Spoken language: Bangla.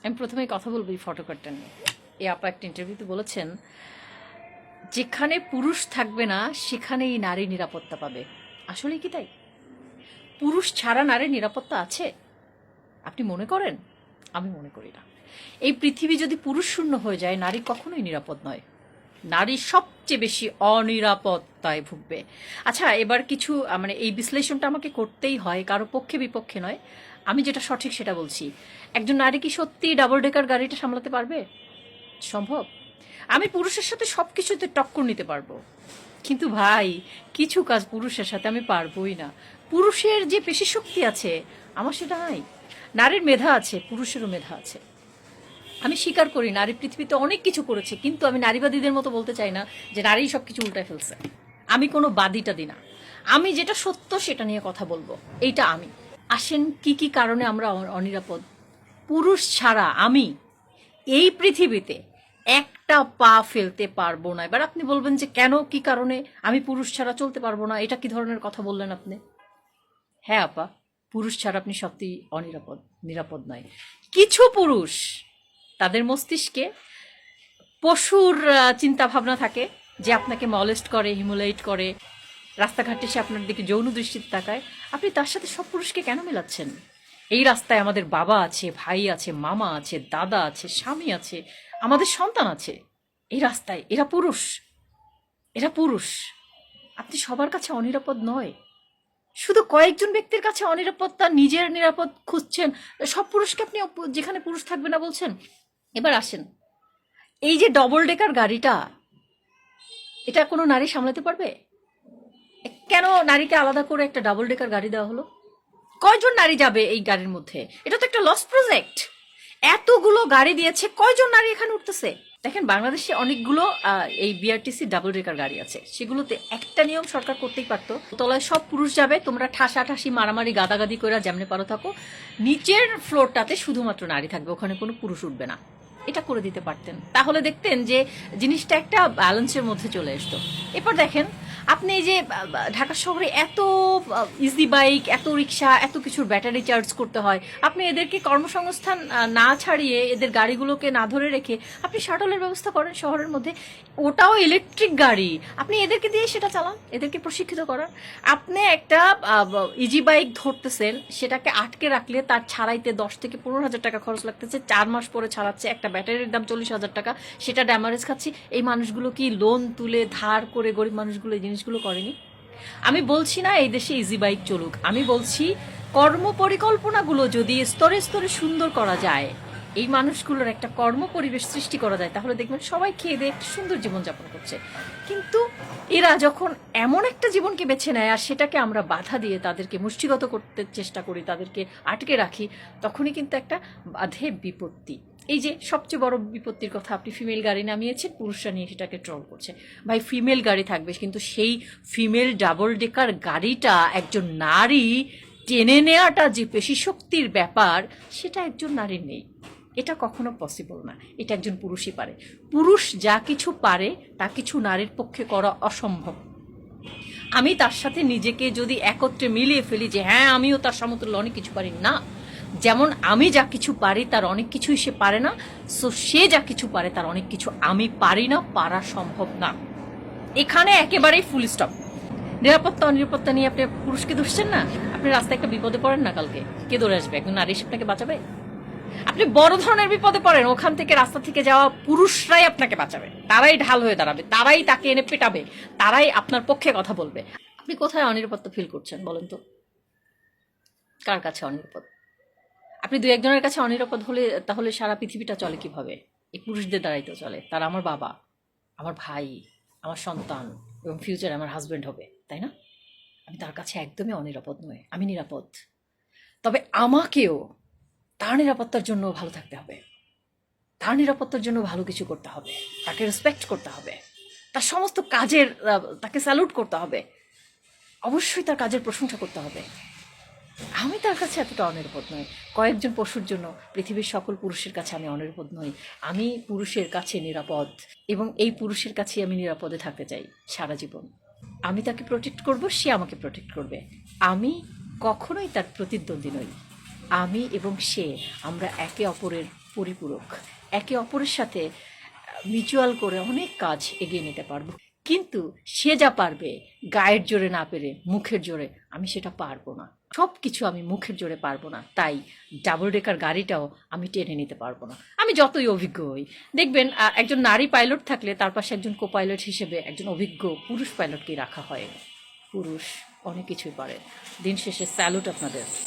আমি প্রথমেই কথা বলবো এই ফটোকারটা নিয়ে। এই আপা একটা ইন্টারভিউতে বলেছেন, যেখানে পুরুষ থাকবে না সেখানেই নারী নিরাপত্তা পাবে। আসলে কি তাই? পুরুষ ছাড়া নারীর নিরাপত্তা আছে আপনি মনে করেন? আমি মনে করি না। এই পৃথিবী যদি পুরুষ শূন্য হয়ে যায়, নারী কখনোই নিরাপদ নয়। নারী সবচেয়ে বেশি অনিরাপত্তায় ভুগবে। আচ্ছা, এবার কিছু মানে এই বিশ্লেষণটা আমাকে করতেই হয়, কারো পক্ষে বিপক্ষে নয়। আমি যেটা সঠিক সেটা বলছি। একজন নারী কি সত্যি ডাবল ডেকার গাড়িটা সামলাতে পারবে? সম্ভব? আমি পুরুষের সাথে সব কিছুতে টক্কর নিতে পারবো, কিন্তু ভাই কিছু কাজ পুরুষের সাথে আমি পারবোই না। পুরুষের যে পেশি শক্তি আছে আমার সেটা নাই। নারীর মেধা আছে, পুরুষেরও মেধা আছে। আমি স্বীকার করি নারী পৃথিবীতে অনেক কিছু করেছে, কিন্তু আমি নারীবাদীদের মতো বলতে চাই না যে নারী সব কিছু উল্টায় ফেলছে। আমি কোনো বাদীটা দিই না, আমি যেটা সত্য সেটা নিয়ে কথা বলবো। এইটা আমি। আসেন, কি কি কারণে আমরা অনিরাপদ? পুরুষ ছাড়া আমি এই পৃথিবীতে একটা পা ফেলতে পারবো না। এবার আপনি বলবেন যে কেন, কি কারণে আমি পুরুষ ছাড়া চলতে পারবো না? এটা কি ধরনের কথা বললেন আপনি? হ্যাঁ আপা, পুরুষ ছাড়া আপনি সত্যিই নিরাপদ নয়। কিছু পুরুষ, তাদের মস্তিষ্কে পশুর চিন্তা ভাবনা থাকে, যে আপনাকে মলেস্ট করে, হিমুলেট করে, রাস্তাঘাটে সে আপনার দিকে যৌন দৃষ্টিতে তাকায়। আপনি তার সাথে সব পুরুষকে কেন মেলাচ্ছেন? এই রাস্তায় আমাদের বাবা আছে, ভাই আছে, মামা আছে, দাদা আছে, স্বামী আছে, আমাদের সন্তান আছে। এই রাস্তায় এরা পুরুষ। আপনি সবার কাছে অনিরাপদ নয়, শুধু কয়েকজন ব্যক্তির কাছে অনিরাপত্তা, নিজের নিরাপদ খুঁজছেন। সব পুরুষকে আপনি যেখানে পুরুষ থাকবে না বলছেন। এবার আসেন, এই যে ডবল ডেকার গাড়িটা, এটা কোনো নারী সামলাতে পারবে? কেন নারীকে আলাদা করে একটা ডাবল ডেকার গাড়ি দেওয়া হলো? কয়জন নারী যাবে এই গাড়ির মধ্যে? এটা তো একটা লস প্রজেক্ট। এতগুলো গাড়ি দিয়েছে, কয়জন নারী এখানে উঠতেছে? দেখেন, বাংলাদেশে অনেকগুলো এই বিআরটিসি ডাবল ডেকার গাড়ি আছে, সেগুলোতে একটা নিয়ম সরকার করতেই পারতো, তলায় সব পুরুষ যাবে, তোমরা ঠাসাঠাসি মারামারি গাদাগাদি করে যেমনি পারো থাকো, নিচের ফ্লোরটাতে শুধুমাত্র নারী থাকবে, ওখানে কোনো পুরুষ উঠবে না। এটা করে দিতে পারতেন, তাহলে দেখতেন যে জিনিসটা একটা ব্যালেন্সের মধ্যে চলে আসতো। এরপর দেখেন, আপনি এই যে ঢাকা শহরে এত ইজি বাইক, এত রিক্সা, এত কিছুর ব্যাটারি চার্জ করতে হয়, আপনি এদেরকে কর্মসংস্থান না ছাড়িয়ে, এদের গাড়িগুলোকে না ধরে রেখে আপনি শাটলের ব্যবস্থা করেন শহরের মধ্যে, ওটাও ইলেকট্রিক গাড়ি, আপনি এদেরকে দিয়ে সেটা চালান, এদেরকে প্রশিক্ষিত করান। আপনি একটা ইজি বাইক ধরতেছেন, সেটাকে আটকে রাখলে তার ছাড়াইতে 10 থেকে 15 হাজার টাকা খরচ লাগতেছে, 4 মাস পরে ছাড়াচ্ছে, একটা ব্যাটারির দাম 40 হাজার টাকা, সেটা ড্যামারেজ খাচ্ছি। এই মানুষগুলো কি লোন তুলে ধার করে, গরিব মানুষগুলো এই জিনিসগুলো করেনি? আমি বলছি না এই দেশে ইজি বাইক চলুক, আমি বলছি কর্ম পরিকল্পনাগুলো যদি স্তরে স্তরে সুন্দর করা যায়, এই মানুষগুলোর একটা কর্ম পরিবেশ সৃষ্টি করা যায়, তাহলে দেখবেন সবাই খেয়ে দিয়ে একটা সুন্দর জীবনযাপন করছে। কিন্তু এরা যখন এমন একটা জীবনকে বেছে নেয় আর সেটাকে আমরা বাধা দিয়ে তাদেরকে মুষ্টিগত করতে চেষ্টা করি, তাদেরকে আটকে রাখি, তখনই কিন্তু একটা বাধে বিপত্তি। এই যে সবচেয়ে বড় বিপত্তির কথা, আপনি ফিমেল গাড়ি নামিয়েছেন, পুরুষরা নিয়ে সেটাকে ট্রল করছে। ভাই, ফিমেল গাড়ি থাকবে, কিন্তু সেই ফিমেল ডাবল ডেকার গাড়িটা একজন নারী টেনে নেওয়াটা যে পেশি শক্তির ব্যাপার, সেটা একজন নারীর নেই। এটা কখনো পসিবল না, এটা একজন পুরুষই পারে। পুরুষ যা কিছু পারে তা কিছু নারীর পক্ষে করা অসম্ভব। আমি তার সাথে নিজেকে যদি একত্রে মিলিয়ে ফেলি যে হ্যাঁ আমিও তার সমতুল্য অনেক কিছু পারি, না। যেমন আমি যা কিছু পারি তার অনেক কিছুই সে পারে না, সো সে যা কিছু পারে তার অনেক কিছু আমি পারি না, পারা সম্ভব না। এখানে একেবারেই ফুল স্টপ। নিরাপত্তা অনিরাপত্তা নিয়ে আপনি পুরুষকে ধরছেন না? আপনি রাস্তায় একটা বিপদে পড়েন না, কালকে কে ধরে আসবে? একজন নারী এসে আপনাকে বাঁচাবে? আপনি বড় ধরনের বিপদে পড়েন, ওখান থেকে রাস্তা থেকে যাওয়া পুরুষরাই আপনাকে বাঁচাবে, তারাই ঢাল হয়ে দাঁড়াবে, তারাই তাকে এনে পেটাবে, তারাই আপনার পক্ষে কথা বলবে। আপনি কোথায় অনিরাপত্তা ফিল করছেন বলেন তো? কার কাছে অনিরাপদ? আপনি দু একজনের কাছে অনিরাপদ হলে তাহলে সারা পৃথিবীটা চলে কিভাবে? এই পুরুষদের দ্বারাই তো চলে। তারা আমার বাবা, আমার ভাই, আমার সন্তান এবং ফিউচারে আমার হাজবেন্ড হবে, তাই না? আমি তার কাছে একদমই অনিরাপদ নই, আমি নিরাপদ। তবে আমাকেও তার নিরাপত্তার জন্য ভালো থাকতে হবে, তার নিরাপত্তার জন্য ভালো কিছু করতে হবে, তাকে রেসপেক্ট করতে হবে, তার সমস্ত কাজের তাকে স্যালুট করতে হবে, অবশ্যই তার কাজের প্রশংসা করতে হবে। আমি তার কাছে এতটা অনিরাপদ নই। কয়েকজন পশুর জন্য পৃথিবীর সকল পুরুষের কাছে আমি অনিরাপদ নই। আমি পুরুষের কাছে নিরাপদ, এবং এই পুরুষের কাছেই আমি নিরাপদে থাকতে চাই সারা জীবন। আমি তাকে প্রোটেক্ট করব, সে আমাকে প্রোটেক্ট করবে। আমি কখনোই তার প্রতিদ্বন্দ্বী নই। আমি এবং সে, আমরা একে অপরের পরিপূরক, একে অপরের সাথে মিউচুয়াল করে অনেক কাজ এগিয়ে নিতে পারবো। কিন্তু সে যা পারবে গায়ের জোরে না পেরে মুখের জোরে, আমি সেটা পারবো না। সব কিছু আমি মুখের জোরে পারবো না, তাই ডাবল ডেকার গাড়িটাও আমি টেনে নিতে পারবো না, আমি যতই অভিজ্ঞ হই। দেখবেন একজন নারী পাইলট থাকলে তার পাশে একজন কো পাইলট হিসেবে একজন অভিজ্ঞ পুরুষ পাইলটকে রাখা হয়। পুরুষ অনেক কিছুই পারে। দিন শেষে স্যালুট আপনাদের।